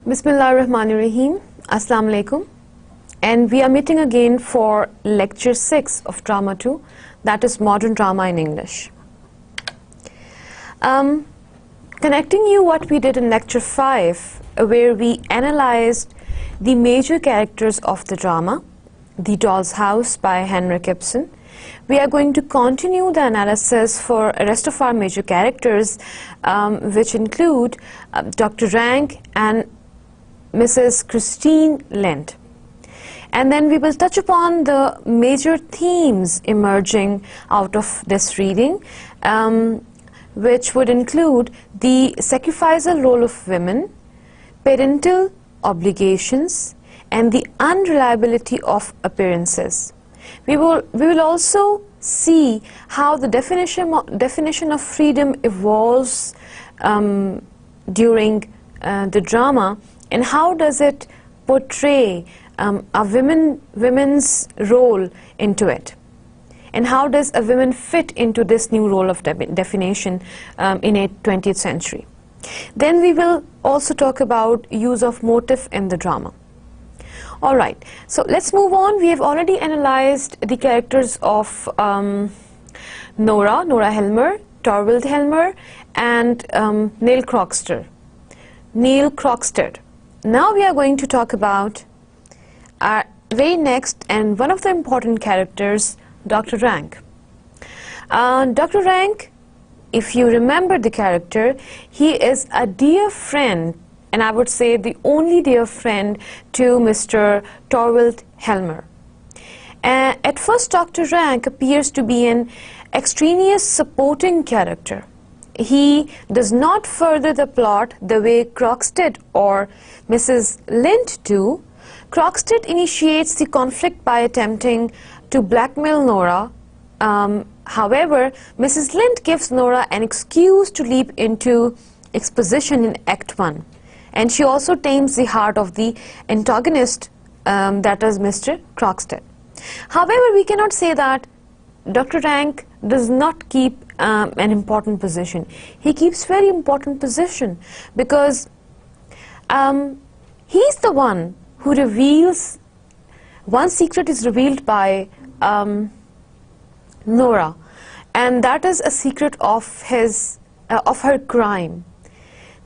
Bismillahirrahmanirrahim. Assalamu alaikum. And we are meeting again for lecture 6 of drama 2, that is modern drama in English. Connecting you what we did in lecture 5, where we analyzed the major characters of the drama, The Doll's House by Henrik Ibsen. We are going to continue the analysis for the rest of our major characters, which include Dr. Rank and Mrs. Christine Lynde. And then we will touch upon the major themes emerging out of this reading, which would include the sacrificial role of women, parental obligations, and the unreliability of appearances. We will also see how the definition of freedom evolves during the drama, and how does it portray a women's role into it, and how does a woman fit into this new role of definition in a 20th century. Then we will also talk about use of motive in the drama. All right, so let's move on. We have already analyzed the characters of Nora Helmer, Torvald Helmer, and Neil Croxted. Now we are going to talk about our very next and one of the important characters, Dr. Rank. Dr. Rank, if you remember the character, he is a dear friend, and I would say the only dear friend to Mr. Torvald Helmer. At first, Dr. Rank appears to be an extraneous supporting character. He does not further the plot the way Croxted or Mrs. Lynde do. Croxted initiates the conflict by attempting to blackmail Nora. However, Mrs. Lynde gives Nora an excuse to leap into exposition in Act 1. And she also tames the heart of the antagonist, that is Mr. Croxted. However, we cannot say that Dr. Rank does not keep an important position. He keeps very important position because he's the one who reveals, one secret is revealed by Nora, and that is a secret of her crime.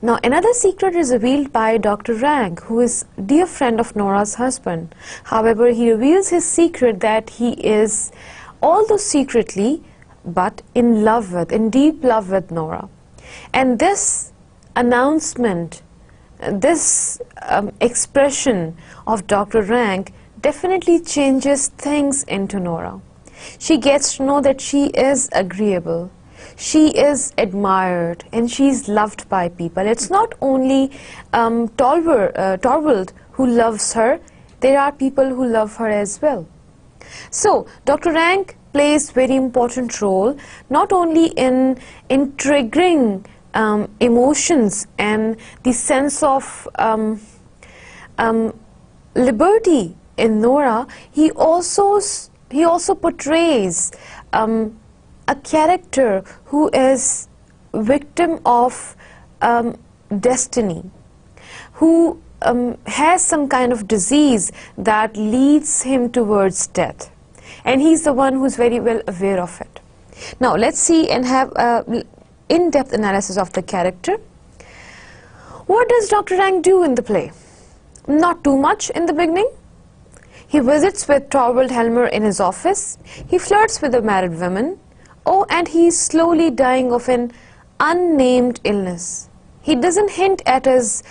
Now another secret is revealed by Dr. Rank, who is dear friend of Nora's husband. However, he reveals his secret that he is, although secretly, but in deep love with Nora. And this announcement, this expression of Dr. Rank definitely changes things into Nora. She gets to know that she is agreeable, she is admired, and she is loved by people. It's not only Torvald who loves her, there are people who love her as well. So Dr. Rank plays very important role not only in triggering emotions and the sense of liberty in Nora. He also portrays a character who is victim of destiny, who has some kind of disease that leads him towards death, and he's the one who's very well aware of it. Now let's see and have in-depth analysis of the character. What does Dr. Rank do in the play? Not too much in the beginning. He visits with Torvald Helmer in his office. He flirts with a married woman. Oh, and he's slowly dying of an unnamed illness. He doesn't hint at his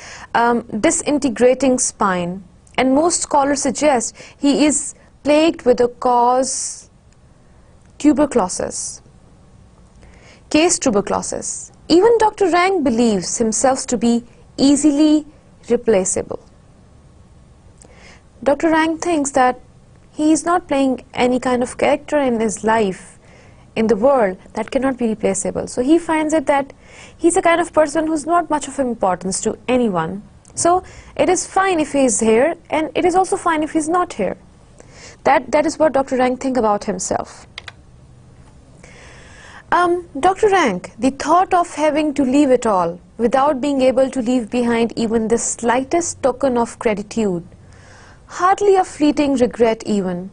disintegrating spine, and most scholars suggest he is plagued with a case tuberculosis. Even Dr. Rank believes himself to be easily replaceable. Dr. Rank thinks that he is not playing any kind of character in his life, in the world, that cannot be replaceable. So he finds it that he's a kind of person who's not much of importance to anyone. So it is fine if he is here, and it is also fine if he's not here. That is what Dr. Rank thinks about himself. Dr. Rank, the thought of having to leave it all, without being able to leave behind even the slightest token of gratitude, hardly a fleeting regret even,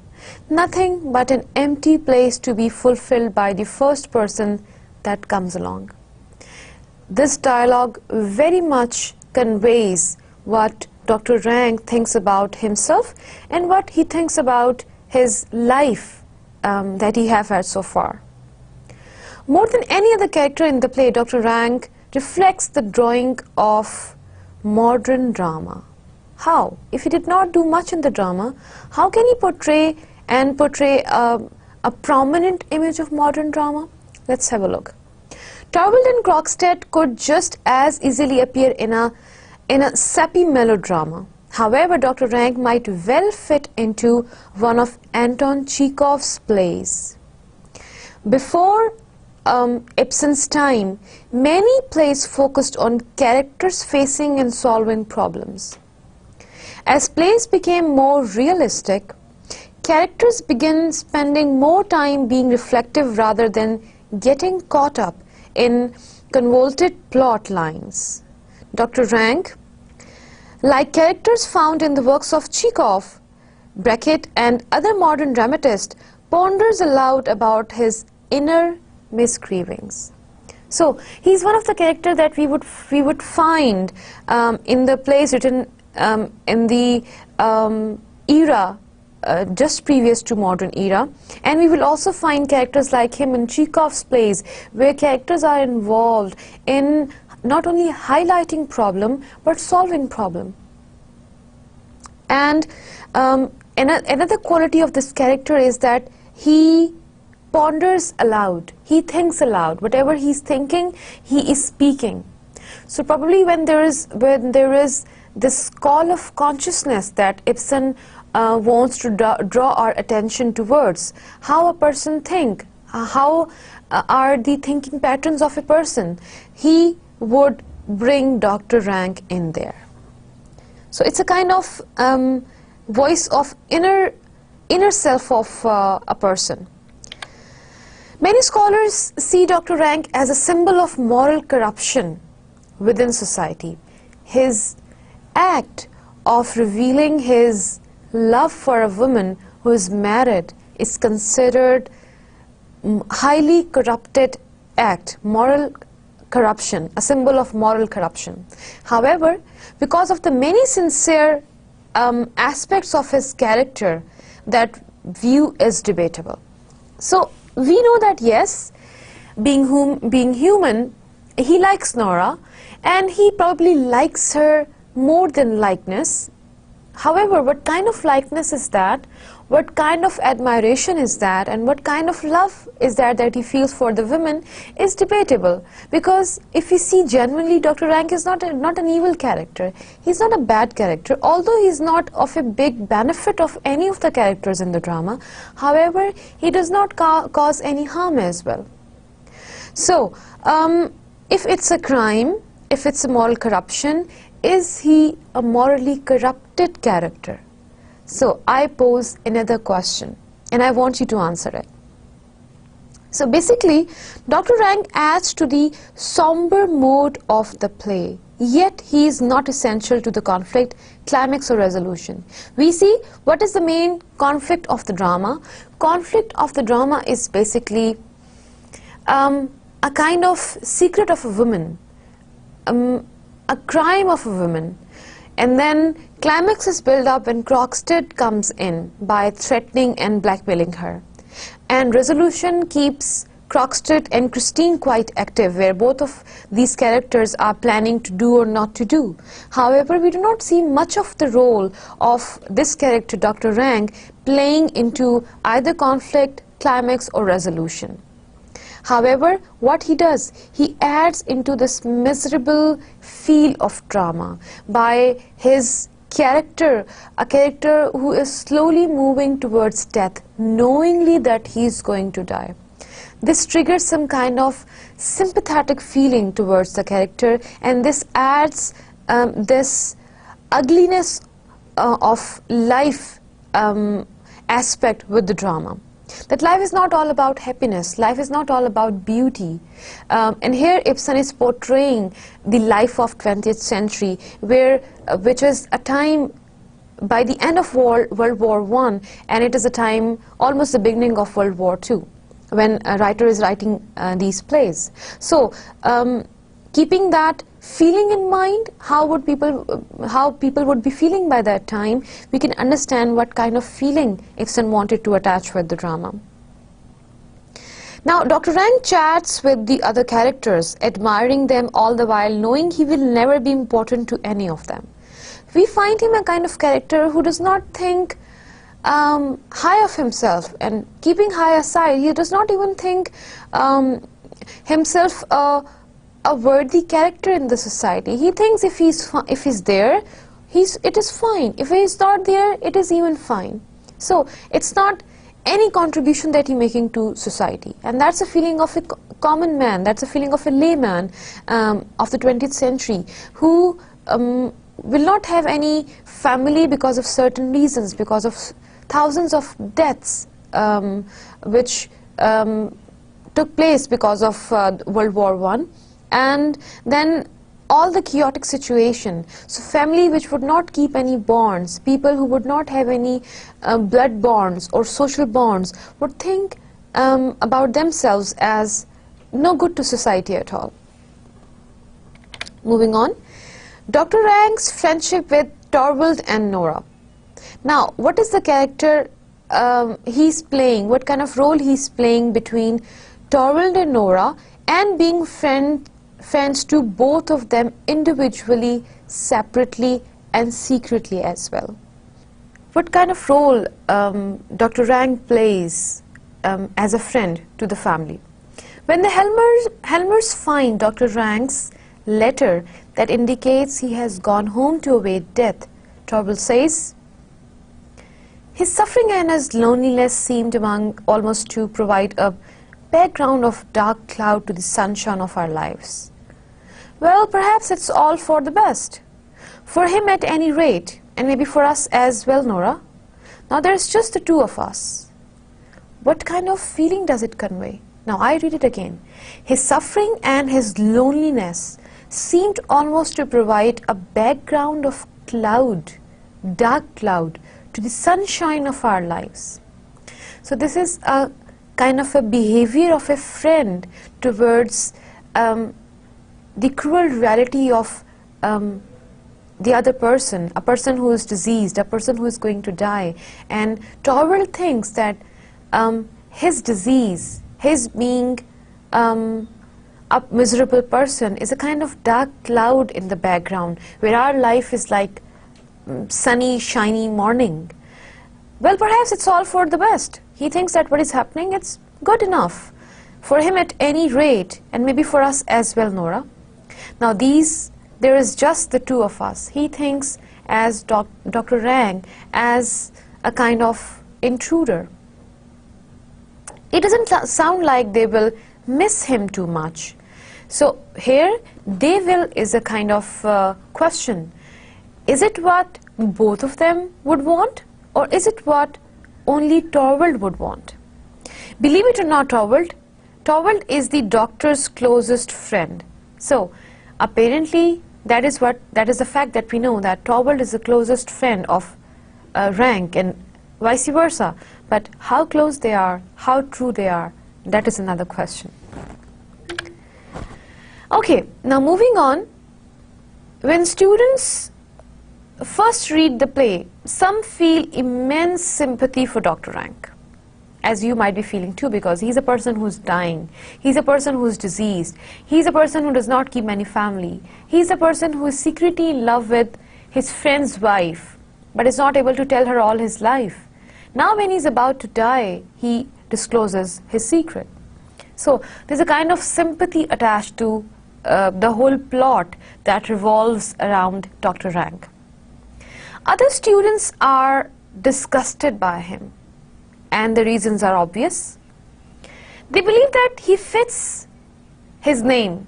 nothing but an empty place to be fulfilled by the first person that comes along. This dialogue very much conveys what Dr. Rank thinks about himself and what he thinks about his life that he have had so far. More than any other character in the play, Dr. Rank reflects the drawing of modern drama. How? If he did not do much in the drama, how can he portray a prominent image of modern drama? Let's have a look. Torvald and Krogstad could just as easily appear in a sappy melodrama. However, Dr. Rank might well fit into one of Anton Chekhov's plays. Before Ibsen's time, many plays focused on characters facing and solving problems. As plays became more realistic, characters began spending more time being reflective rather than getting caught up in convoluted plot lines. Dr. Rank, like characters found in the works of Chekhov, Beckett, and other modern dramatists, ponders aloud about his inner misgivings. So he's one of the characters that we would find in the plays written in the era just previous to modern era, and we will also find characters like him in Chekhov's plays, where characters are involved in not only highlighting problem but solving problem. And another quality of this character is that he ponders aloud, he thinks aloud. Whatever he's thinking, he is speaking. So probably when there is this call of consciousness that Ibsen wants to draw our attention towards, how a person think, how are the thinking patterns of a person, he would bring Dr. Rank in there. So it's a kind of voice of inner self of a person. Many scholars see Dr. Rank as a symbol of moral corruption within society. His act of revealing his love for a woman who is married is considered highly corrupted act, moral corruption, a symbol of moral corruption. However, because of the many sincere aspects of his character, that view is debatable. So we know that yes, being human, he likes Nora, and he probably likes her more than likeness. However, what kind of likeness is that? What kind of admiration is that? And what kind of love is that he feels for the women is debatable. Because if we see genuinely, Dr. Rank is not an evil character. He's not a bad character, although he's not of a big benefit of any of the characters in the drama. However, he does not cause any harm as well. So, if it's a crime, if it's a moral corruption, is he a morally corrupted character? So I pose another question, and I want you to answer it. So basically, Dr. Rank adds to the somber mode of the play, yet he is not essential to the conflict, climax or resolution. We see what is the main conflict of the drama. Conflict of the drama is basically a kind of secret of a woman, a crime of a woman, and then climax is built up when Krogstad comes in by threatening and blackmailing her, and resolution keeps Krogstad and Christine quite active, where both of these characters are planning to do or not to do. However, we do not see much of the role of this character, Dr. Rank, playing into either conflict, climax or resolution. However, what he does, he adds into this miserable feel of drama by his character, a character who is slowly moving towards death, knowingly that he is going to die. This triggers some kind of sympathetic feeling towards the character, and this adds this ugliness of life aspect with the drama. That life is not all about happiness, life is not all about beauty. And here Ibsen is portraying the life of 20th century, which is a time by the end of World War I, and it is a time almost the beginning of World War II, when a writer is writing these plays. So keeping that feeling in mind, how people would be feeling by that time, we can understand what kind of feeling Ibsen wanted to attach with the drama. Now, Dr. Rank chats with the other characters, admiring them all the while, knowing he will never be important to any of them. We find him a kind of character who does not think high of himself, and keeping high aside, he does not even think himself a worthy character in the society. He thinks if he's there, it is fine. If he's not there, it is even fine. So it's not any contribution that he's making to society, and that's a feeling of a common man. That's a feeling of a layman of the 20th century who will not have any family because of certain reasons, because of thousands of deaths which took place because of World War I. And then all the chaotic situation. So family which would not keep any bonds, people who would not have any blood bonds or social bonds, would think about themselves as no good to society at all. Moving on, Dr. Rank's friendship with Torvald and Nora. Now, what is the character he's playing, what kind of role he's playing between Torvald and Nora, and being friends to both of them individually, separately, and secretly as well. What kind of role Dr. Rank plays as a friend to the family? When the Helmers find Dr. Rank's letter that indicates he has gone home to await death, Torvald says, his suffering and his loneliness seemed among almost to provide a background of dark cloud to the sunshine of our lives. Well, perhaps it's all for the best. For him at any rate, and maybe for us as well, Nora. Now there's just the two of us. What kind of feeling does it convey? Now I read it again. His suffering and his loneliness seemed almost to provide a background of cloud, dark cloud, to the sunshine of our lives. So this is a kind of a behavior of a friend towards the cruel reality of the other person, a person who is diseased, a person who is going to die. And Torvald thinks that his disease, his being a miserable person, is a kind of dark cloud in the background, where our life is like sunny, shiny morning. Well, perhaps it's all for the best. He thinks that what is happening, it's good enough for him at any rate, and maybe for us as well, Nora. Now there is just the two of us. He thinks as Dr. Rank as a kind of intruder. It doesn't sound like they will miss him too much. So here, they will is a kind of question. Is it what both of them would want, or is it what only Torvald would want? Believe it or not, Torvald is the doctor's closest friend. So apparently that is the fact that we know, that Torvald is the closest friend of Rank, and vice versa. But how close they are, how true they are, that is another question. Okay, now moving on. When students first read the play, some feel immense sympathy for Dr. Rank, as you might be feeling too, because he's a person who's dying, he's a person who's diseased, he's a person who does not keep any family, he's a person who is secretly in love with his friend's wife, but is not able to tell her all his life. Now when he's about to die, he discloses his secret. So there's a kind of sympathy attached to the whole plot that revolves around Dr. Rank. Other students are disgusted by him, and the reasons are obvious. They believe that he fits his name.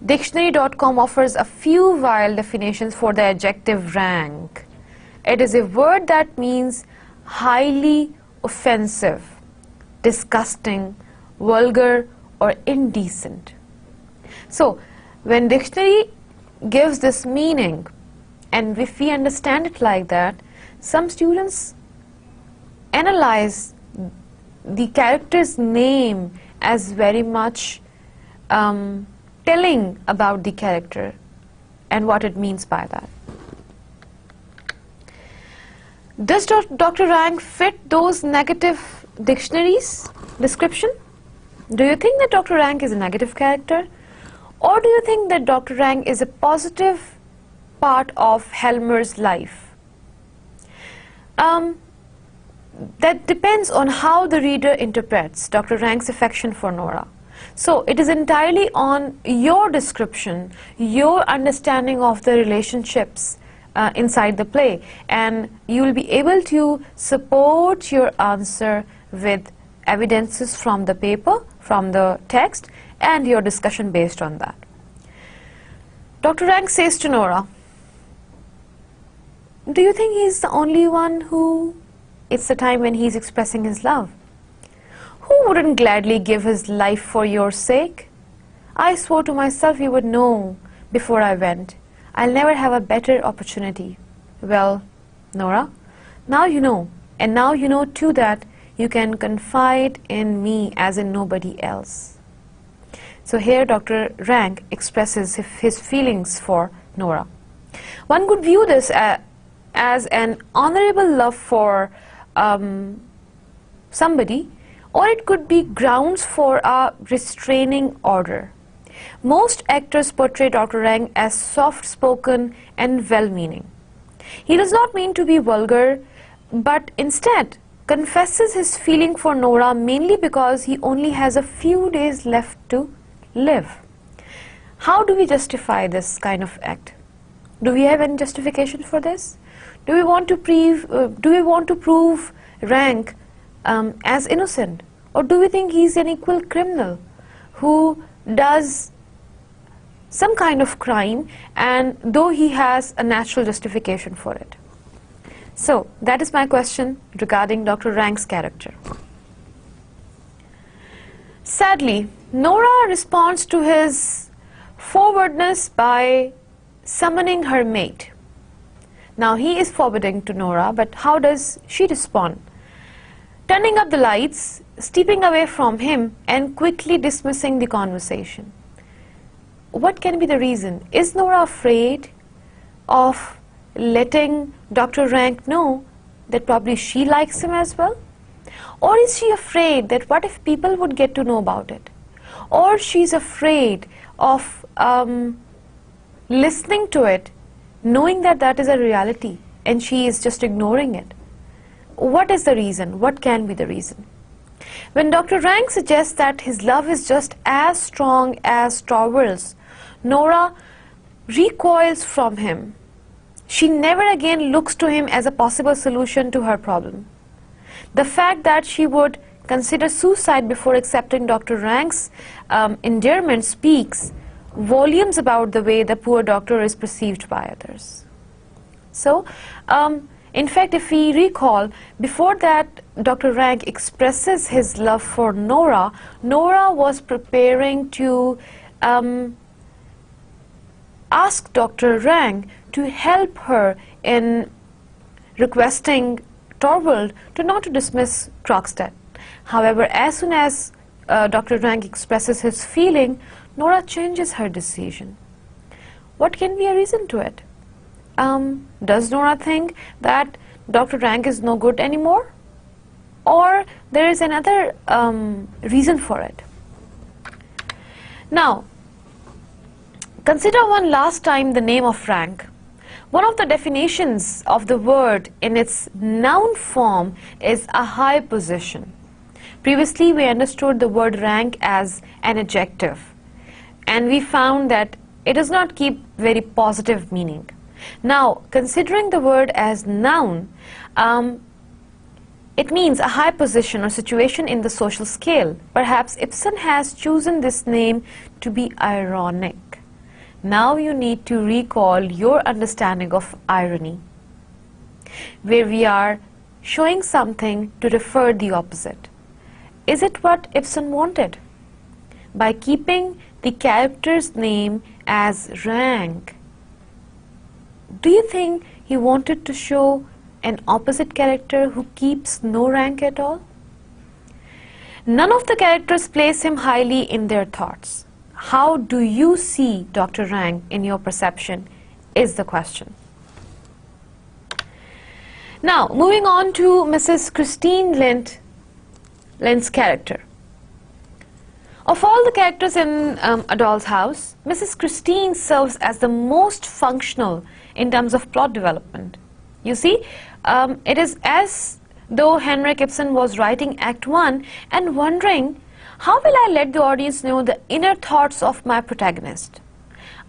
Dictionary.com offers a few vile definitions for the adjective rank. It is a word that means highly offensive, disgusting, vulgar, or indecent. So, when dictionary gives this meaning, and if we understand it like that, some students analyze the character's name as very much telling about the character and what it means by that. Does Dr. Rank fit those negative dictionaries description? Do you think that Dr. Rank is a negative character? Or do you think that Dr. Rank is a positive part of Helmer's life? That depends on how the reader interprets Dr. Rank's affection for Nora. So it is entirely on your description, your understanding of the relationships inside the play, and you will be able to support your answer with evidences from the paper, from the text, and your discussion based on that. Dr. Rank says to Nora, do you think he's the only one who, it's the time when he's expressing his love? Who wouldn't gladly give his life for your sake? I swore to myself you would know before I went. I'll never have a better opportunity. Well, Nora, now you know, and now you know too that you can confide in me as in nobody else. So here Dr. Rank expresses his feelings for Nora. One could view this as an honorable love for somebody, or it could be grounds for a restraining order. Most actors portray Dr. Rank as soft-spoken and well-meaning. He does not mean to be vulgar, but instead confesses his feeling for Nora mainly because he only has a few days left to live. How do we justify this kind of act? Do we have any justification for this? Do we want to prove Rank as innocent, or do we think he's an equal criminal who does some kind of crime, and though he has a natural justification for it? So that is my question regarding Dr. Rank's character. Sadly, Nora responds to his forwardness by summoning her mate. Now he is forwarding to Nora, but how does she respond? Turning up the lights, stepping away from him, and quickly dismissing the conversation. What can be the reason? Is Nora afraid of letting Dr. Rank know that probably she likes him as well? Or is she afraid that what if people would get to know about it? Or she's afraid of listening to it, knowing that that is a reality, and she is just ignoring it? What is the reason? What can be the reason? When Dr. Rank suggests that his love is just as strong as Torvald's, Nora recoils from him. She never again looks to him as a possible solution to her problem. The fact that she would consider suicide before accepting Dr. Rank's endearment speaks volumes about the way the poor doctor is perceived by others. So, in fact, if we recall, before that Dr. Rank expresses his love for Nora, Nora was preparing to ask Dr. Rank to help her in requesting Torvald to not to dismiss Krogstad. However, as soon as Dr. Rank expresses his feeling, Nora changes her decision. What can be a reason to it? Does Nora think that Dr. Rank is no good anymore? Or there is another reason for it? Now, consider one last time the name of Rank. One of the definitions of the word in its noun form is a high position. Previously, we understood the word rank as an adjective, and we found that it does not keep very positive meaning. Now, considering the word as noun, it means a high position or situation in the social scale. Perhaps Ibsen has chosen this name to be ironic. Now you need to recall your understanding of irony, where we are showing something to refer the opposite. Is it what Ibsen wanted? By keeping the character's name as rank, do you think he wanted to show an opposite character who keeps no rank at all? None of the characters place him highly in their thoughts. How do you see Dr. Rank in your perception is the question. Now, moving on to Mrs. Christine Lynde's character. Of all the characters in A Doll's House, Mrs. Christine serves as the most functional in terms of plot development. You see, it is as though Henrik Ibsen was writing Act 1 and wondering, how will I let the audience know the inner thoughts of my protagonist?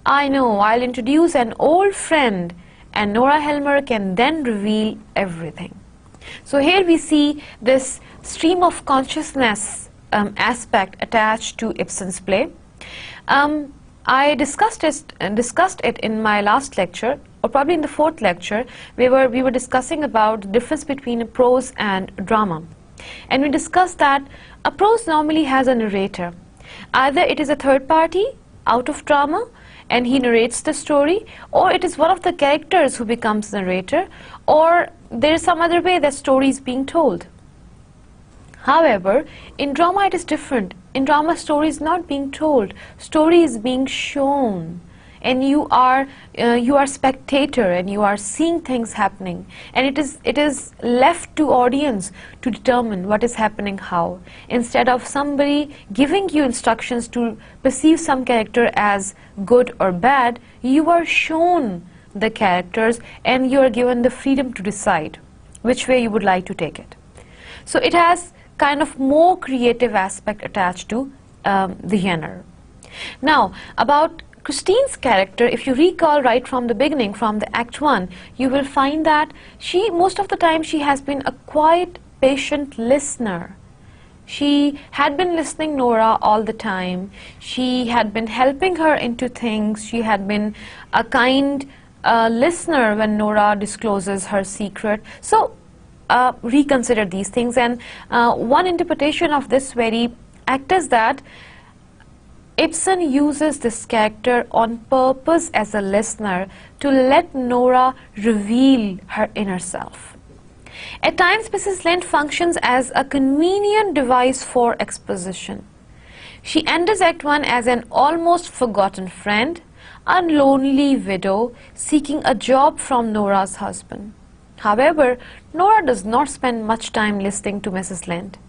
I know I'll introduce an old friend and Nora Helmer can then reveal everything. So here we see this stream of consciousness aspect attached to Ibsen's play. I discussed it in my last lecture, or probably in the fourth lecture. We were discussing about the difference between a prose and drama. And we discussed that a prose normally has a narrator. Either it is a third party out of drama and he narrates the story, or it is one of the characters who becomes narrator, or there is some other way that story is being told. However, in drama it is different. In drama, story is not being told, story is being shown, and you are spectator and you are seeing things happening, and it is left to audience to determine what is happening how, instead of somebody giving you instructions to perceive some character as good or bad. You are shown the characters and you are given the freedom to decide which way you would like to take it. So it has kind of more creative aspect attached to the genre. Now, about Christine's character, if you recall right from the beginning, from the Act 1, you will find that most of the time she has been a quiet, patient listener. She had been listening Nora all the time. She had been helping her into things. She had been a kind listener when Nora discloses her secret. So reconsider these things, and one interpretation of this very act is that Ibsen uses this character on purpose as a listener to let Nora reveal her inner self. At times, Mrs. Lynde functions as a convenient device for exposition. She enters Act 1 as an almost forgotten friend, a lonely widow seeking a job from Nora's husband. However, Nora does not spend much time listening to Mrs. Lynde.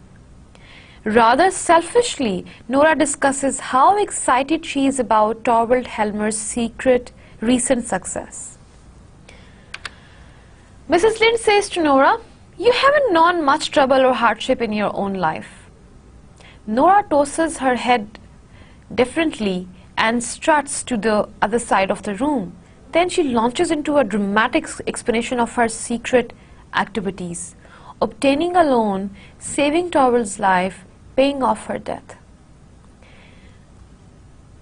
Rather selfishly, Nora discusses how excited she is about Torvald Helmer's recent success. Mrs. Lynde says to Nora, "You haven't known much trouble or hardship in your own life." Nora tosses her head differently and struts to the other side of the room. Then she launches into a dramatic explanation of her secret activities: obtaining a loan, saving Torvald's life, paying off her debt.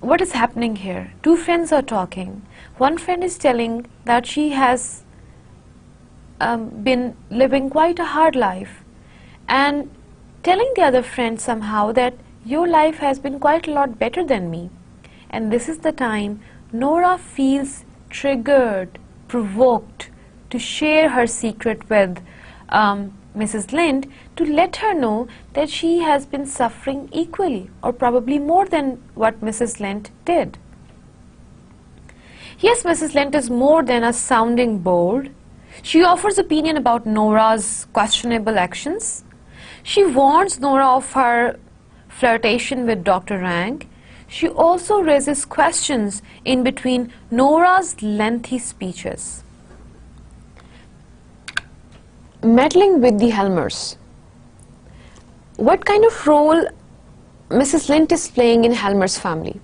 What is happening here? Two friends are talking. One friend is telling that she has been living quite a hard life, and telling the other friend somehow that your life has been quite a lot better than me. And this is the time Nora feels triggered, provoked to share her secret with Mrs. Lynde, to let her know that she has been suffering equally or probably more than what Mrs. Lynde did. Yes, Mrs. Lynde is more than a sounding board. She offers opinion about Nora's questionable actions. She warns Nora of her flirtation with Dr. Rank. She also raises questions in between Nora's lengthy speeches. Meddling with the Helmers. What kind of role Mrs. Lynde is playing in Helmer's family?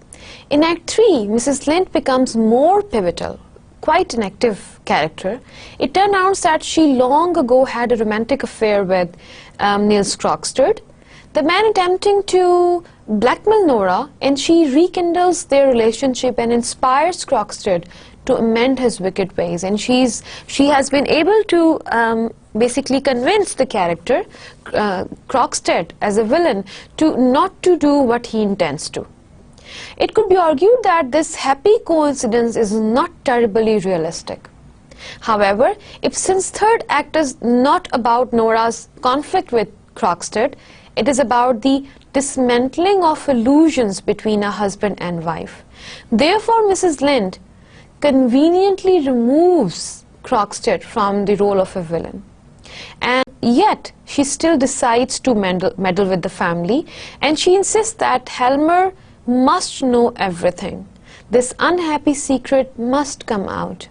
In Act 3, Mrs. Lynde becomes more pivotal, quite an active character. It turned out that she long ago had a romantic affair with Niels Krogstad, the man attempting to blackmail Nora, and she rekindles their relationship and inspires Krogstad to amend his wicked ways. And she has been able to basically convince the character, Krogstad, as a villain, to not to do what he intends to. It could be argued that this happy coincidence is not terribly realistic. However, Ibsen's third act is not about Nora's conflict with Krogstad. It is about the dismantling of illusions between a husband and wife. Therefore, Mrs. Lynde conveniently removes Krogstad from the role of a villain. And yet, she still decides to meddle with the family, and she insists that Helmer must know everything. This unhappy secret must come out.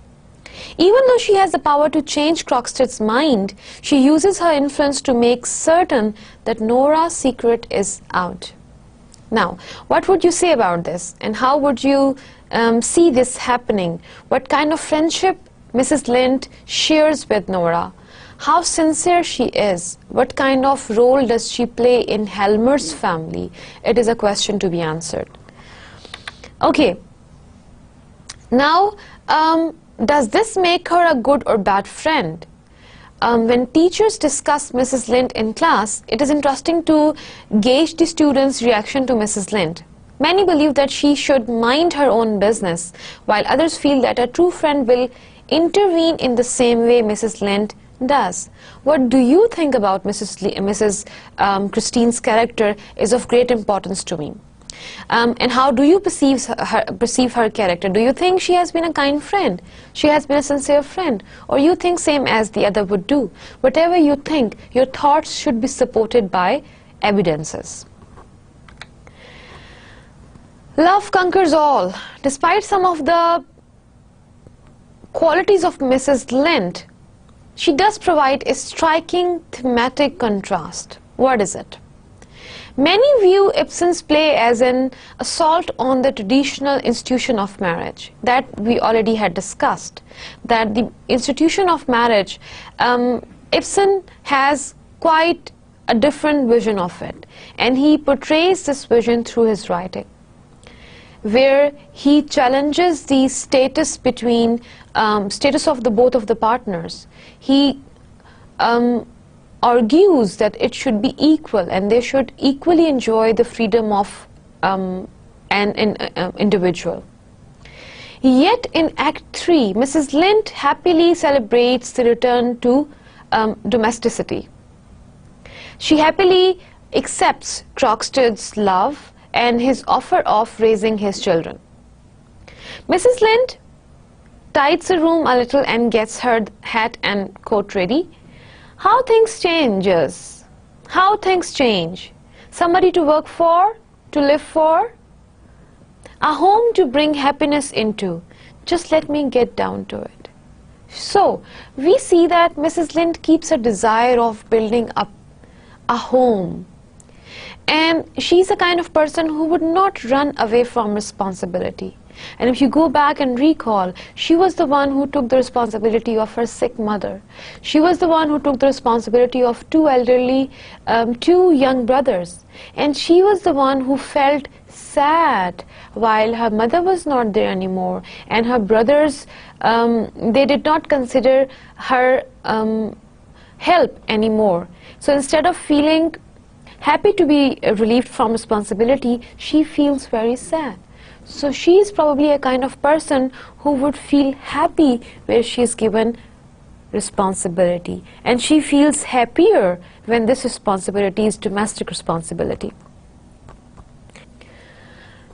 Even though she has the power to change Krogstad's mind, she uses her influence to make certain that Nora's secret is out. Now, what would you say about this? And how would you see this happening? What kind of friendship Mrs. Lynde shares with Nora? How sincere she is? What kind of role does she play in Helmer's family? It is a question to be answered. Okay. Now, does this make her a good or bad friend? When teachers discuss Mrs. Lynde in class, it is interesting to gauge the students' reaction to Mrs. Lynde. Many believe that she should mind her own business, while others feel that a true friend will intervene in the same way Mrs. Lynde does. What do you think about Mrs. Christine's character is of great importance to me. And how do you perceive her character? Do you think she has been a kind friend? She has been a sincere friend? Or you think same as the other would do? Whatever you think, your thoughts should be supported by evidences. Love conquers all. Despite some of the qualities of Mrs. Lynde, she does provide a striking thematic contrast. What is it? Many view Ibsen's play as an assault on the traditional institution of marriage that we already had discussed. That the institution of marriage, Ibsen has quite a different vision of it, and he portrays this vision through his writing, where he challenges the status between status of the both of the partners. He argues that it should be equal and they should equally enjoy the freedom of an individual. Yet in Act 3, Mrs. Lynde happily celebrates the return to domesticity. She happily accepts Krogstad's love and his offer of raising his children. Mrs. Lynde tidies the room a little and gets her hat and coat ready. How things changes. How things change. Somebody to work for, to live for, a home to bring happiness into. Just let me get down to it. So, we see that Mrs. Lynde keeps a desire of building up a home. And she's the kind of person who would not run away from responsibility. And if you go back and recall, she was the one who took the responsibility of her sick mother. She was the one who took the responsibility of two young brothers. And she was the one who felt sad while her mother was not there anymore. And her brothers, they did not consider her help anymore. So instead of feeling happy to be relieved from responsibility, she feels very sad. So she is probably a kind of person who would feel happy where she is given responsibility. And she feels happier when this responsibility is domestic responsibility.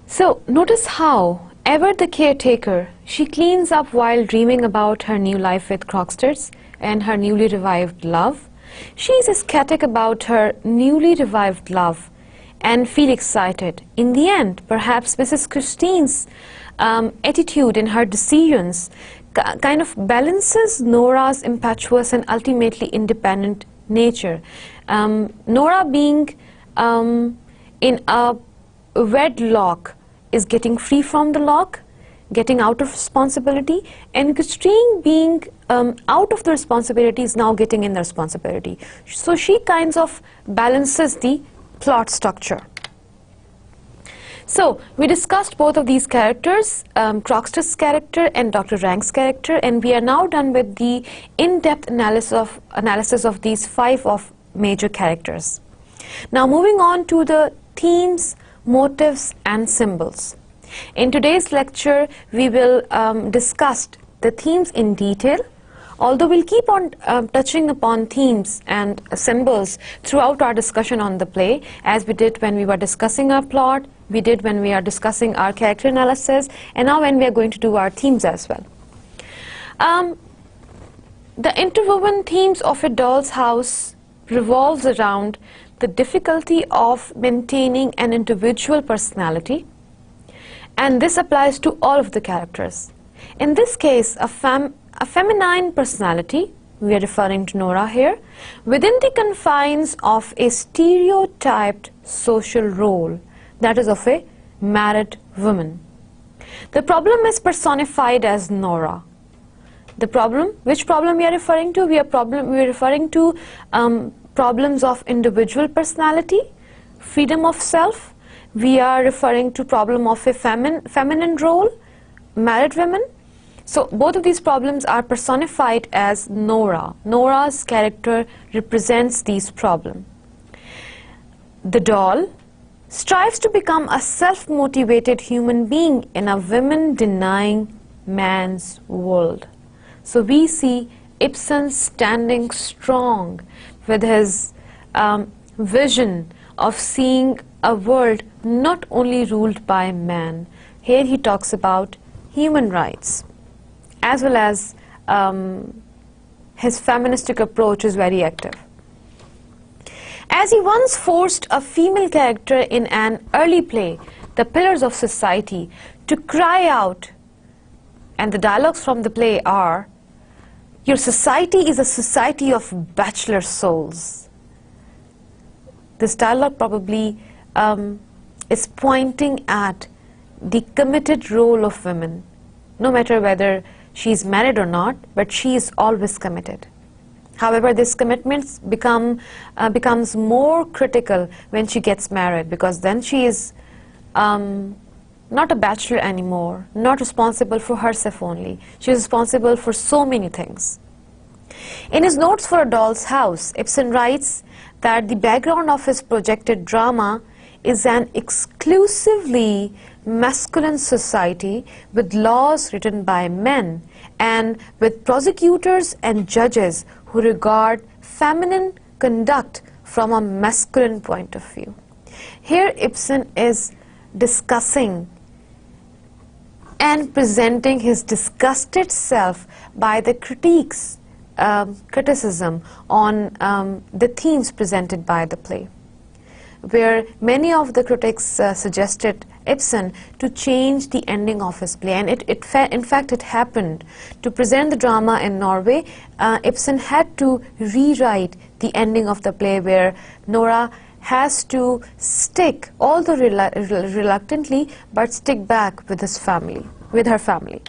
So notice how, ever the caretaker, she cleans up while dreaming about her new life with Krogstad and her newly revived love. She is ecstatic about her newly revived love and feel excited. In the end, perhaps Mrs. Christine's attitude and her decisions kind of balances Nora's impetuous and ultimately independent nature. Nora being in a wedlock is getting free from the lock, getting out of responsibility, and Christine being out of the responsibility is now getting in the responsibility. So she kinds of balances the plot structure. So we discussed both of these characters, Croxteth's character and Dr. Rank's character, and we are now done with the in-depth analysis of these 5 major characters. Now moving on to the themes, motives and symbols. In today's lecture we will discuss the themes in detail, although we'll keep on touching upon themes and symbols throughout our discussion on the play, as we did when we were discussing our plot, we did when we are discussing our character analysis, and now when we are going to do our themes as well. The interwoven themes of A Doll's House revolves around the difficulty of maintaining an individual personality, and this applies to all of the characters. In this case, a feminine personality, we are referring to Nora here, within the confines of a stereotyped social role, that is of a married woman. The problem is personified as Nora. The problem, which problem we are referring to? We are referring to problems of individual personality, freedom of self. We are referring to problem of a feminine role, married women. So both of these problems are personified as Nora. Nora's character represents these problems. The doll strives to become a self-motivated human being in a women-denying man's world. So we see Ibsen standing strong with his vision of seeing a world not only ruled by man. Here he talks about human rights, as well as his feministic approach is very active. As he once forced a female character in an early play, The Pillars of Society, to cry out, and the dialogues from the play are, "Your society is a society of bachelor souls." This dialogue probably is pointing at the committed role of women, no matter whether she is married or not, but she is always committed. However, this commitment becomes more critical when she gets married, because then she is not a bachelor anymore, not responsible for herself only. She is responsible for so many things. In his notes for A Doll's House, Ibsen writes that the background of his projected drama is an exclusively masculine society with laws written by men and with prosecutors and judges who regard feminine conduct from a masculine point of view. Here Ibsen is discussing and presenting his disgusted self by the criticism on the themes presented by the play, where many of the critics suggested Ibsen to change the ending of his play, and in fact it happened. To present the drama in Norway, Ibsen had to rewrite the ending of the play, where Nora has to stick, although reluctantly, but stick back with her family.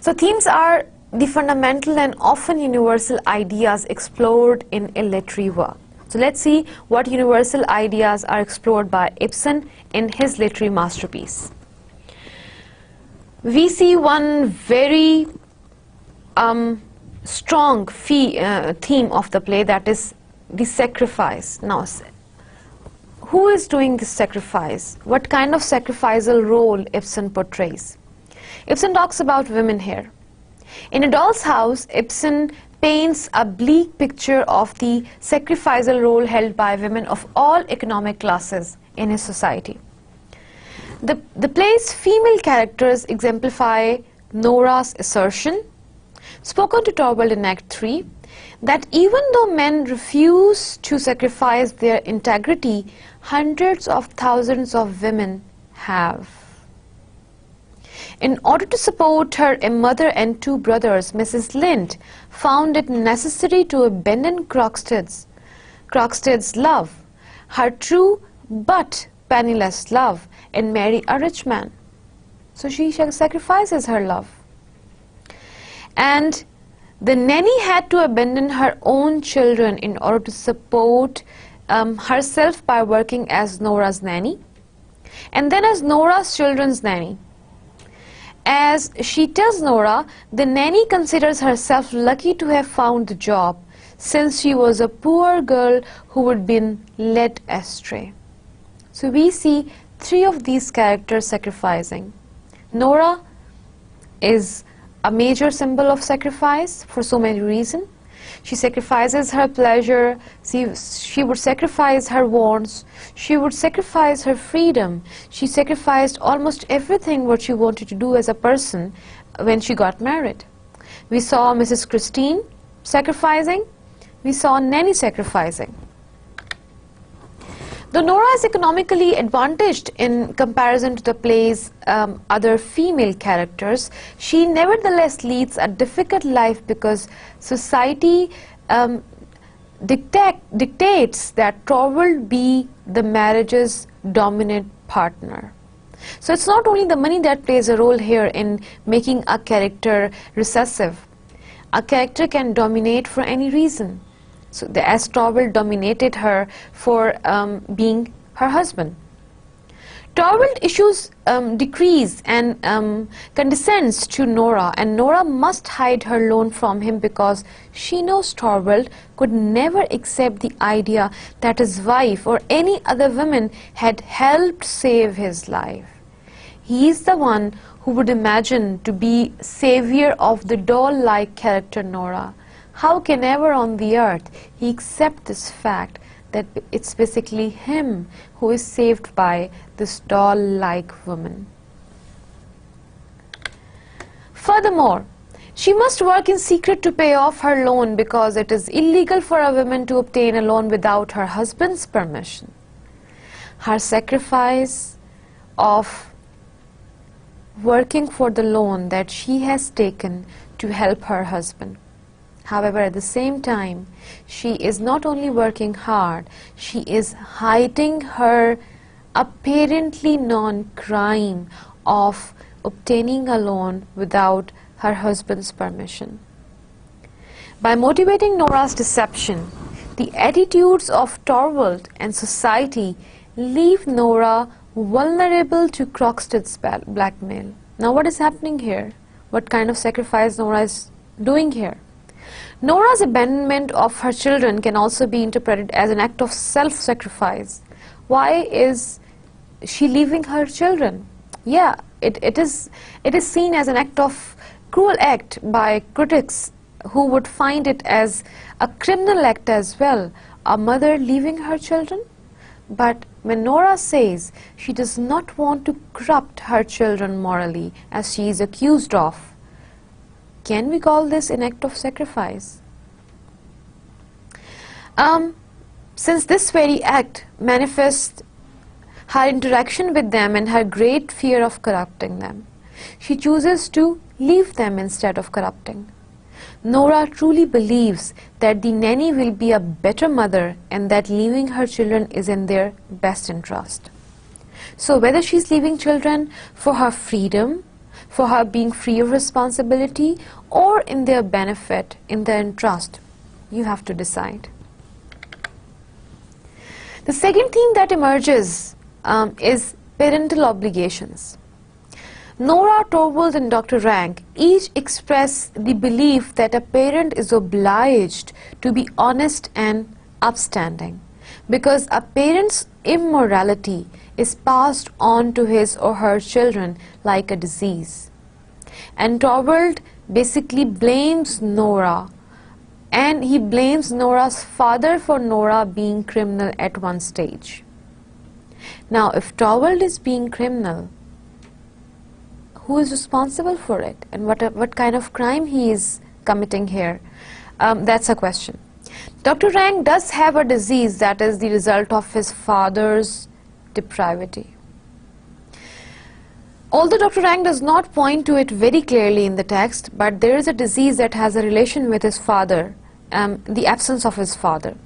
So themes are the fundamental and often universal ideas explored in a literary work. So let's see what universal ideas are explored by Ibsen in his literary masterpiece. We see one very strong theme of the play, that is the sacrifice. Now, who is doing this sacrifice? What kind of sacrificial role Ibsen portrays? Ibsen talks about women here. In A Doll's House, Ibsen paints a bleak picture of the sacrificial role held by women of all economic classes in his society. The play's female characters exemplify Nora's assertion, spoken to Torvald in Act 3, that even though men refuse to sacrifice their integrity, hundreds of thousands of women have. In order to support her, a mother and 2 brothers, Mrs. Lynde found it necessary to abandon Croxteth's love, her true but penniless love, and marry a rich man. So she sacrifices her love. And the nanny had to abandon her own children in order to support herself by working as Nora's nanny. and then as Nora's children's nanny. As she tells Nora, the nanny considers herself lucky to have found the job, since she was a poor girl who had been led astray. So we see three of these characters sacrificing. Nora is a major symbol of sacrifice for so many reasons. She sacrifices her pleasure, she would sacrifice her wants, she would sacrifice her freedom. She sacrificed almost everything what she wanted to do as a person when she got married. We saw Mrs. Christine sacrificing, we saw Nanny sacrificing. Though Nora is economically advantaged in comparison to the play's other female characters, she nevertheless leads a difficult life because society dictates that Torvald be the marriage's dominant partner. So it's not only the money that plays a role here in making a character recessive. A character can dominate for any reason. So as Torvald dominated her for being her husband. Torvald issues decrees and condescends to Nora, and Nora must hide her loan from him because she knows Torvald could never accept the idea that his wife or any other woman had helped save his life. He is the one who would imagine to be savior of the doll-like character Nora. How can ever on the earth he accept this fact that it's basically him who is saved by this doll-like woman? Furthermore, she must work in secret to pay off her loan because it is illegal for a woman to obtain a loan without her husband's permission. Her sacrifice of working for the loan that she has taken to help her husband. However, at the same time, she is not only working hard, she is hiding her apparently non-crime of obtaining a loan without her husband's permission. By motivating Nora's deception, the attitudes of Torvald and society leave Nora vulnerable to Croxted's blackmail. Now what is happening here? What kind of sacrifice Nora is doing here? Nora's abandonment of her children can also be interpreted as an act of self-sacrifice. Why is she leaving her children? Yeah, it is seen as an act of cruel act by critics who would find it as a criminal act as well, a mother leaving her children. But when Nora says she does not want to corrupt her children morally as she is accused of, can we call this an act of sacrifice? Since this very act manifests her interaction with them and her great fear of corrupting them, she chooses to leave them instead of corrupting. Nora truly believes that the nanny will be a better mother and that leaving her children is in their best interest. So whether she's leaving children for her freedom, for her being free of responsibility, or in their benefit, in their interest, you have to decide. The second theme that emerges is parental obligations. Nora, Torvald and Dr. Rank each express the belief that a parent is obliged to be honest and upstanding because a parent's immorality is passed on to his or her children like a disease. And Torvald basically blames Nora, and he blames Nora's father for Nora being criminal at one stage. Now, if Torvald is being criminal, who is responsible for it, and what kind of crime he is committing here? That's a question. Dr. Rank does have a disease that is the result of his father's depravity. Although Dr. Rank does not point to it very clearly in the text, but there is a disease that has a relation with his father, the absence of his father.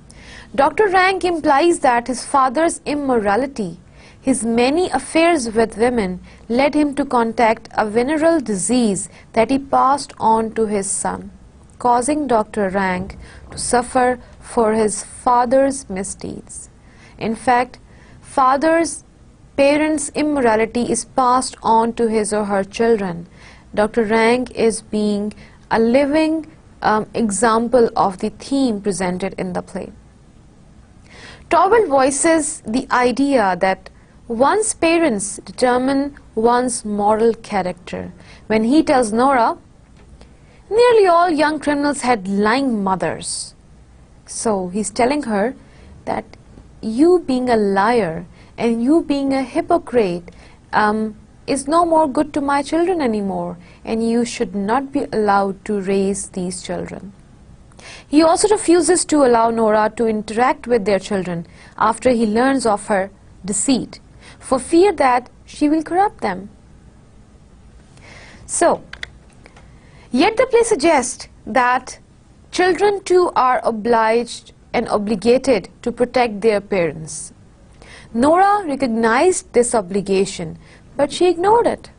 Dr. Rank implies that his father's immorality, his many affairs with women, led him to contract a venereal disease that he passed on to his son, causing Dr. Rank to suffer for his father's misdeeds. In fact, fathers parent's immorality is passed on to his or her children. Dr. Rank is being a living example of the theme presented in the play. Torvald voices the idea that one's parents determine one's moral character when he tells Nora, nearly all young criminals had lying mothers. So he's telling her that you being a liar and you being a hypocrite is no more good to my children anymore, and you should not be allowed to raise these children. He also refuses to allow Nora to interact with their children after he learns of her deceit, for fear that she will corrupt them. So, yet the play suggests that children too are obliged and obligated to protect their parents. Nora recognized this obligation, but she ignored it,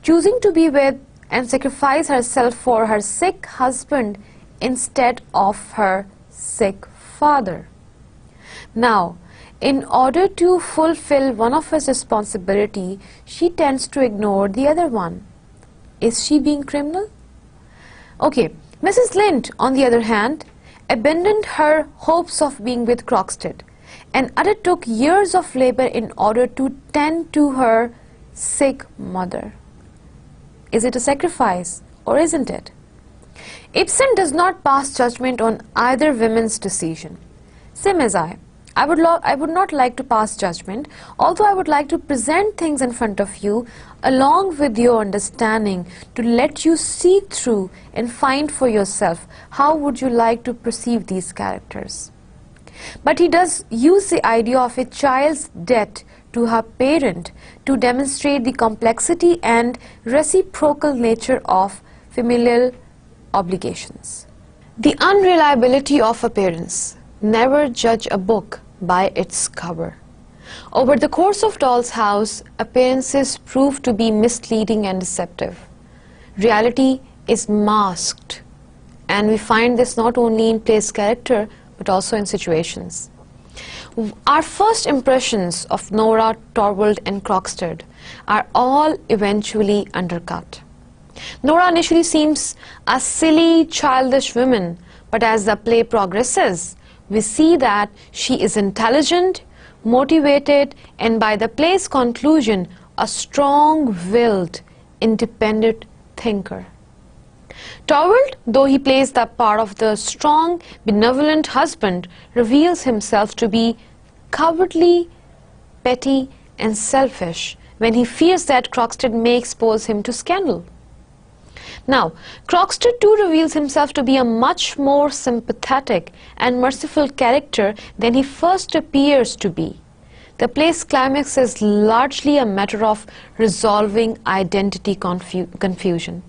choosing to be with and sacrifice herself for her sick husband instead of her sick father. Now, in order to fulfill one of his responsibilities, she tends to ignore the other one. Is she being criminal? Okay, Mrs. Lynde, on the other hand, abandoned her hopes of being with Croxted and undertook years of labor in order to tend to her sick mother. Is it a sacrifice or isn't it? Ibsen does not pass judgment on either women's decision. Same as I would not like to pass judgment, although I would like to present things in front of you along with your understanding to let you see through and find for yourself how would you like to perceive these characters. But he does use the idea of a child's debt to her parent to demonstrate the complexity and reciprocal nature of familial obligations. The unreliability of appearance. Never judge a book by its cover. Over the course of Doll's House, appearances prove to be misleading and deceptive. Reality is masked, and we find this not only in play's character but also in situations. Our first impressions of Nora, Torvald and Croxted are all eventually undercut. Nora initially seems a silly, childish woman, but as the play progresses, we see that she is intelligent, motivated, and by the play's conclusion, a strong-willed, independent thinker. Torvald, though he plays the part of the strong, benevolent husband, reveals himself to be cowardly, petty, and selfish when he fears that Croxted may expose him to scandal. Now, Croxted too reveals himself to be a much more sympathetic and merciful character than he first appears to be. The play's climax is largely a matter of resolving identity confusion.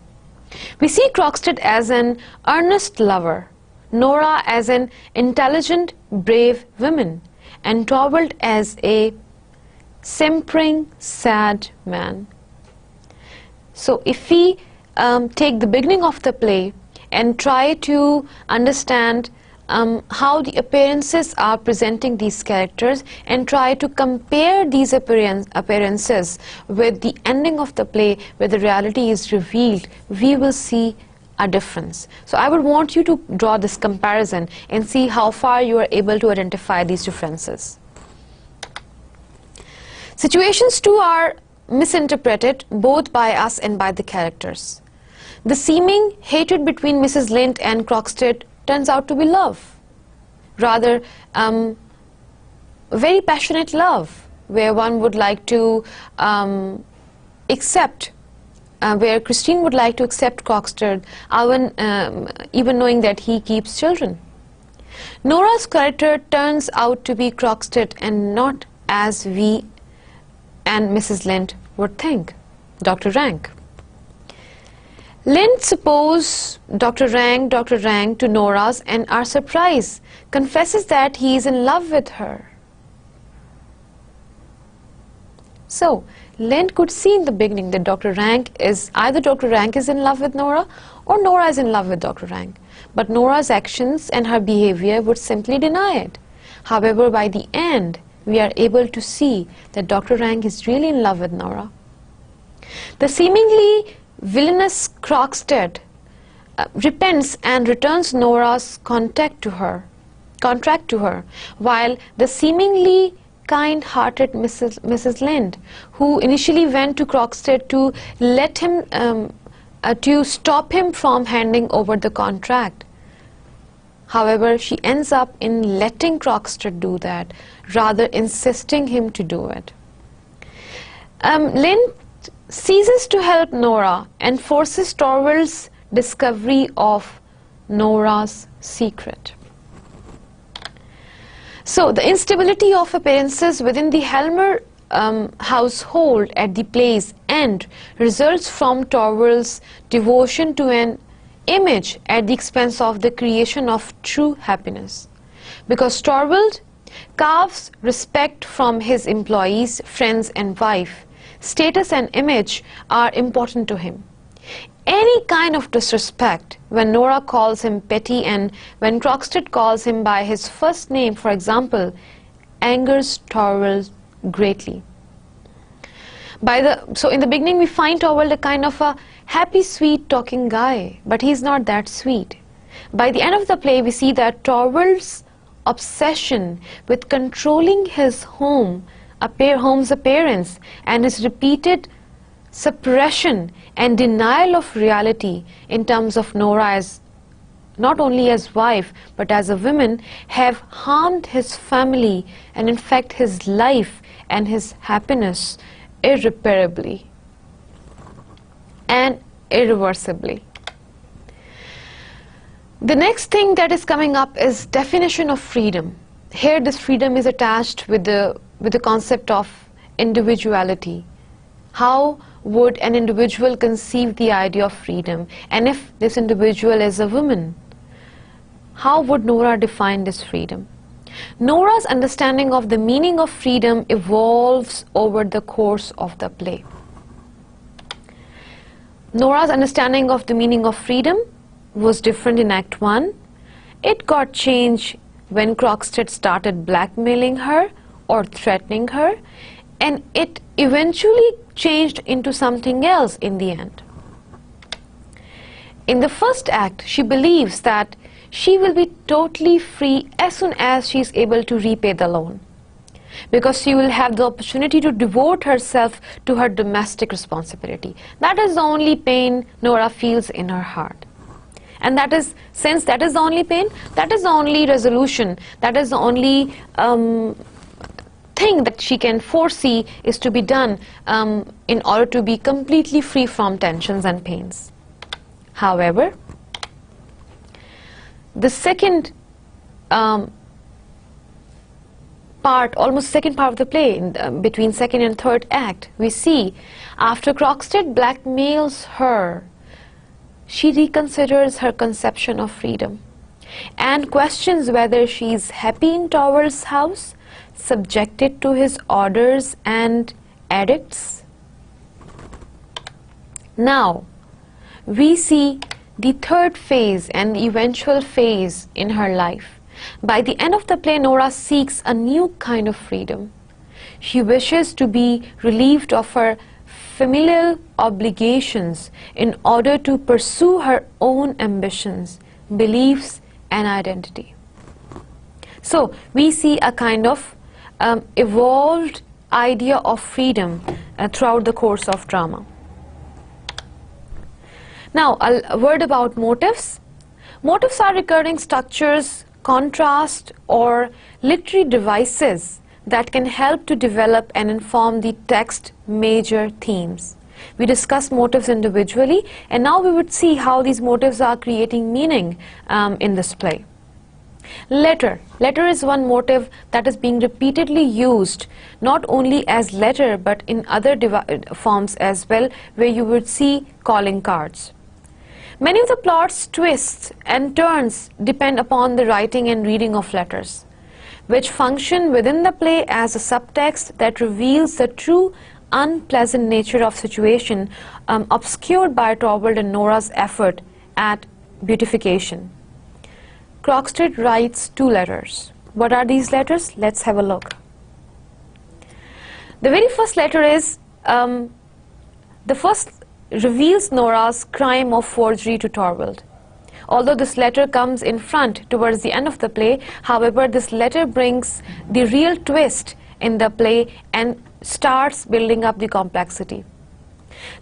We see Croxted as an earnest lover, Nora as an intelligent, brave woman, and Torvald as a simpering, sad man. So if we take the beginning of the play and try to understand how the appearances are presenting these characters and try to compare these appearances with the ending of the play where the reality is revealed, we will see a difference. So I would want you to draw this comparison and see how far you are able to identify these differences. Situations too are misinterpreted both by us and by the characters. The seeming hatred between Mrs. Lynde and Croxted turns out to be love, rather very passionate love, where one would like to accept, where Christine would like to accept Croxted, even knowing that he keeps children. Nora's character turns out to be Croxted and not as we and Mrs. Lynde would think, Dr. Rank. Lynde supposes Dr. Rank to Nora's and our surprise confesses that he is in love with her. So, Lynde could see in the beginning that either Dr. Rank is in love with Nora or Nora is in love with Dr. Rank. But Nora's actions and her behavior would simply deny it. However, by the end, we are able to see that Dr. Rank is really in love with Nora. The seemingly villainous Crockstead repents and returns Nora's contract to her, while the seemingly kind-hearted Mrs. Lynde, who initially went to Crockstead to let him, to stop him from handing over the contract. However, she ends up in letting Crockstead do that, rather insisting him to do it. Lynde ceases to help Nora and forces Torvald's discovery of Nora's secret. So the instability of appearances within the Helmer household at the play's end results from Torvald's devotion to an image at the expense of the creation of true happiness. Because Torvald carves respect from his employees, friends and wife, status and image are important to him. Any kind of disrespect, when Nora calls him petty and when Crockstead calls him by his first name, for example, angers Torvald greatly. So in the beginning we find Torvald a kind of a happy, sweet talking guy, but he's not that sweet. By the end of the play we see that Torvald's obsession with controlling his home's appearance and his repeated suppression and denial of reality in terms of Nora as not only as wife but as a woman have harmed his family and in fact his life and his happiness irreparably and irreversibly. The next thing that is coming up is definition of freedom. Here this freedom is attached with the concept of individuality. How would an individual conceive the idea of freedom? And if this individual is a woman, how would Nora define this freedom? Nora's understanding of the meaning of freedom evolves over the course of the play. Nora's understanding of the meaning of freedom was different in Act 1. It got changed when Crockstead started blackmailing her or threatening her, and it eventually changed into something else in the end. In the first act, she believes that she will be totally free as soon as she is able to repay the loan, because she will have the opportunity to devote herself to her domestic responsibility. That is the only pain Nora feels in her heart. And that is, since that is the only pain, that is the only resolution, that is the only thing that she can foresee is to be done in order to be completely free from tensions and pains. However, the second part, almost second part of the play, between second and third act, we see after Crockstead blackmails her, she reconsiders her conception of freedom and questions whether she is happy in Torvald's house, subjected to his orders and edicts. Now, we see the third phase and the eventual phase in her life. By the end of the play, Nora seeks a new kind of freedom. She wishes to be relieved of her familial obligations in order to pursue her own ambitions, beliefs, and identity. So, we see a kind of evolved idea of freedom throughout the course of drama. Now, a word about motifs. Motifs are recurring structures, contrast, or literary devices that can help to develop and inform the text major themes. We discussed motifs individually, and now we would see how these motifs are creating meaning in this play. Letter. Letter is one motive that is being repeatedly used, not only as letter but in other forms as well, where you would see calling cards. Many of the plot's twists and turns depend upon the writing and reading of letters, which function within the play as a subtext that reveals the true unpleasant nature of situation obscured by Torvald and Nora's effort at beautification. Crockstead writes 2 letters. What are these letters? Let's have a look. The very first letter is, the first reveals Nora's crime of forgery to Torvald. Although this letter comes in front towards the end of the play, however, this letter brings the real twist in the play and starts building up the complexity.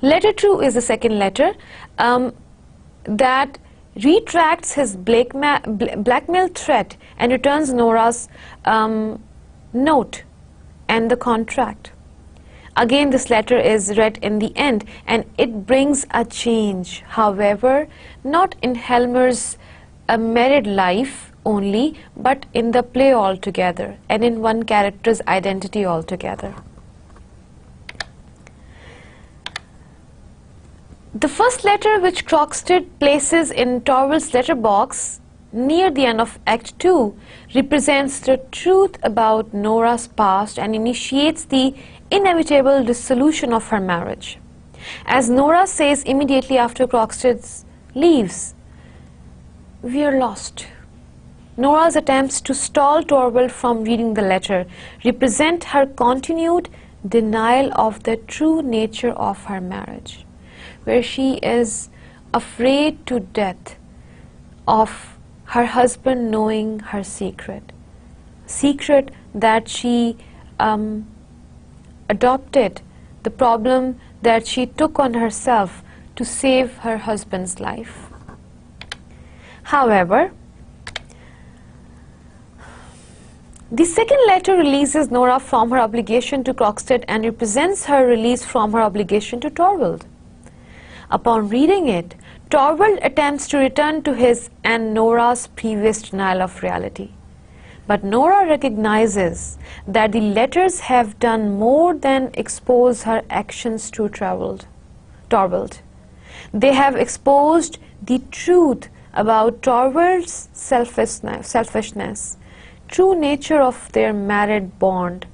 Letter 2 is the second letter that retracts his blackmail threat and returns Nora's note and the contract. Again, this letter is read in the end and it brings a change, however, not in Helmer's married life only, but in the play altogether and in one character's identity altogether. The first letter which Croxted places in Torvald's letterbox near the end of Act 2 represents the truth about Nora's past and initiates the inevitable dissolution of her marriage. As Nora says immediately after Croxted leaves, "We are lost." Nora's attempts to stall Torvald from reading the letter represent her continued denial of the true nature of her marriage, where she is afraid to death of her husband knowing her secret that she adopted, the problem that she took on herself to save her husband's life. However, the second letter releases Nora from her obligation to Croxted and represents her release from her obligation to Torvald. Upon reading it, Torvald attempts to return to his and Nora's previous denial of reality. But Nora recognizes that the letters have done more than expose her actions to Torvald. They have exposed the truth about Torvald's selfishness, true nature of their married bond,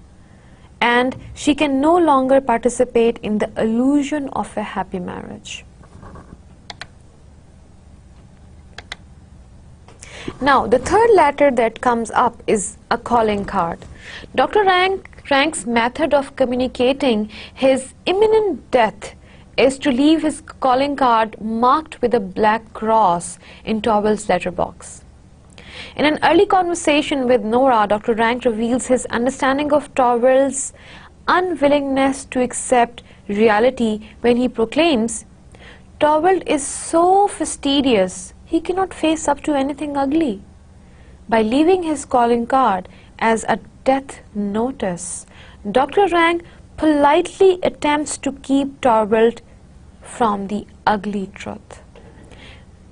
and she can no longer participate in the illusion of a happy marriage. Now, the third letter that comes up is a calling card. Dr. Rank's method of communicating his imminent death is to leave his calling card marked with a black cross in Torvald's letterbox. In an early conversation with Nora, Dr. Rank reveals his understanding of Torvald's unwillingness to accept reality when he proclaims, "Torvald is so fastidious, he cannot face up to anything ugly." By leaving his calling card as a death notice, Dr. Rank politely attempts to keep Torvald from the ugly truth.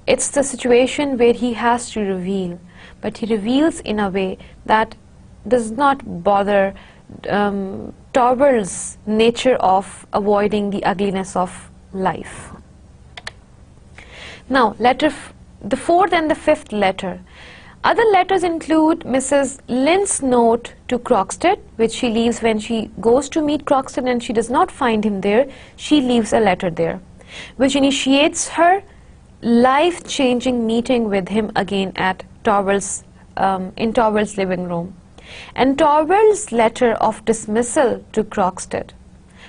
It's the situation where he has to reveal, but he reveals in a way that does not bother Torvald's nature of avoiding the ugliness of life. Now, the fourth and the fifth letter. Other letters include Mrs. Lynde's note to Croxted, which she leaves when she goes to meet Croxted and she does not find him there. She leaves a letter there, which initiates her life-changing meeting with him again at in Torvald's living room. And Torvald's letter of dismissal to Croxted,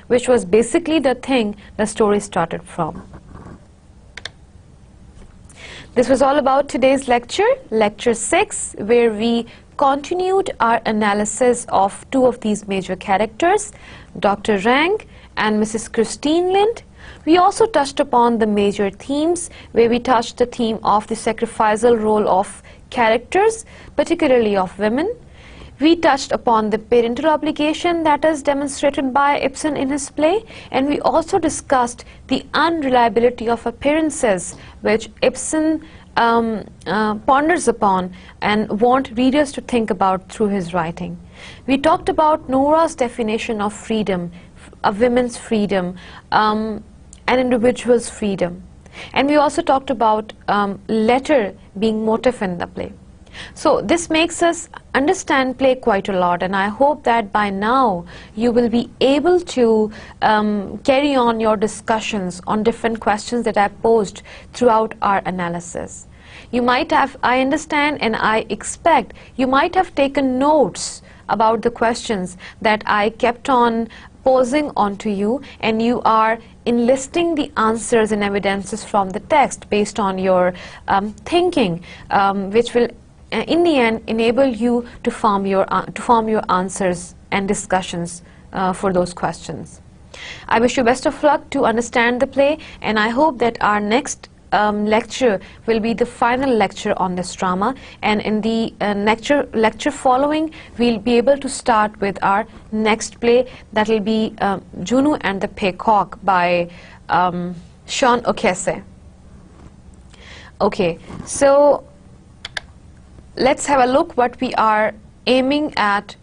which was basically the thing the story started from. This was all about today's lecture, Lecture 6, where we continued our analysis of two of these major characters, Dr. Rank and Mrs. Christine Lynde. We also touched upon the major themes, where we touched the theme of the sacrificial role of characters, particularly of women. We touched upon the parental obligation that is demonstrated by Ibsen in his play, and we also discussed the unreliability of appearances, which Ibsen ponders upon and want readers to think about through his writing. We talked about Nora's definition of freedom, a women's freedom, an individual's freedom. And we also talked about letter being motive in the play. So this makes us understand play quite a lot, and I hope that by now you will be able to carry on your discussions on different questions that I posed throughout our analysis. You might have, I understand and I expect, you might have taken notes about the questions that I kept on posing onto you, and you are enlisting the answers and evidences from the text based on your thinking, which will in the end enable you to form your answers and discussions for those questions. I wish you best of luck to understand the play, and I hope that our next lecture will be the final lecture on this drama, and in the lecture following we'll be able to start with our next play, that will be Juno and the Peacock by Sean O'Casey. Okay, so let's have a look what we are aiming at.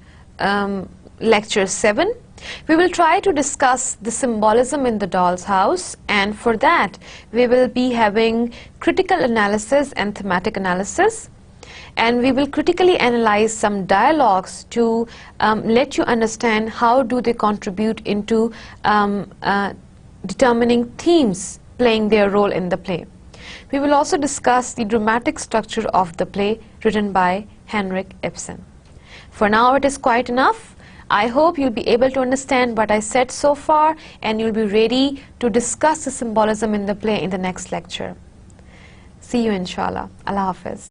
Lecture 7. We will try to discuss the symbolism in the doll's house, and for that we will be having critical analysis and thematic analysis, and we will critically analyze some dialogues to let you understand how do they contribute into determining themes playing their role in the play. We will also discuss the dramatic structure of the play written by Henrik Ibsen. For now it is quite enough. I hope you'll be able to understand what I said so far, and you'll be ready to discuss the symbolism in the play in the next lecture. See you inshallah. Allah Hafiz.